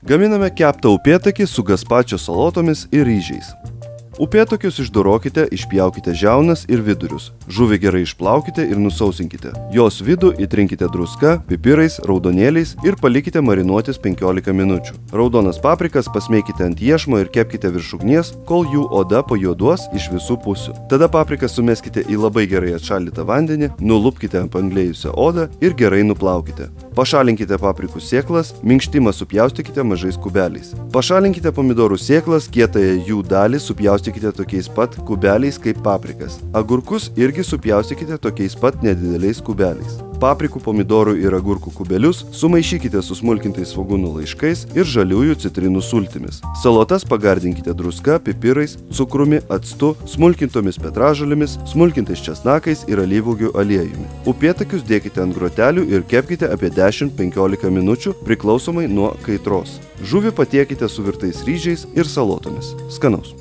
Gaminame keptą upėtakį su gazpačio salotomis ir ryžiais. Upėtakius išdorokite, išpjaukite žiaunas ir vidurius. Žuvį gerai išplaukite ir nusausinkite. Jos vidų įtrinkite druska, pipirais, raudonėliais ir palikite marinuotis 15 minučių. Raudonas paprikas pasmeikite ant iešmo ir kepkite virš ugnies, kol jų oda pajuoduos iš visų pusių. Tada paprikas sumeskite į labai gerai atšaldytą vandenį, nulupkite apанglėjusią odą ir gerai nuplaukite. Pašalinkite paprikų sėklas, minkštimą supjaustykite mažais kubeliais. Pašalinkite pomidorų sėklas, kietąją jų dalį supjaustykite tokiais pat kubeliais kaip paprikas. Agurkus irgi supjaustykite tokiais pat nedideliais kubeliais. Paprikų, pomidorų ir agurkų kubelius sumaišykite su smulkintais svogūnų laiškais ir žaliųjų citrinų sultimis. Salotas pagardinkite druska, pipirais, cukrumi, actu, smulkintomis petražolėmis, smulkintais česnakais ir alyvuogių aliejumi. Upėtakius dėkite ant grotelių ir kepkite apie 10-15 minučių priklausomai nuo kaitros. Žuvį patiekite su virtais ryžiais ir salotomis. Skanaus!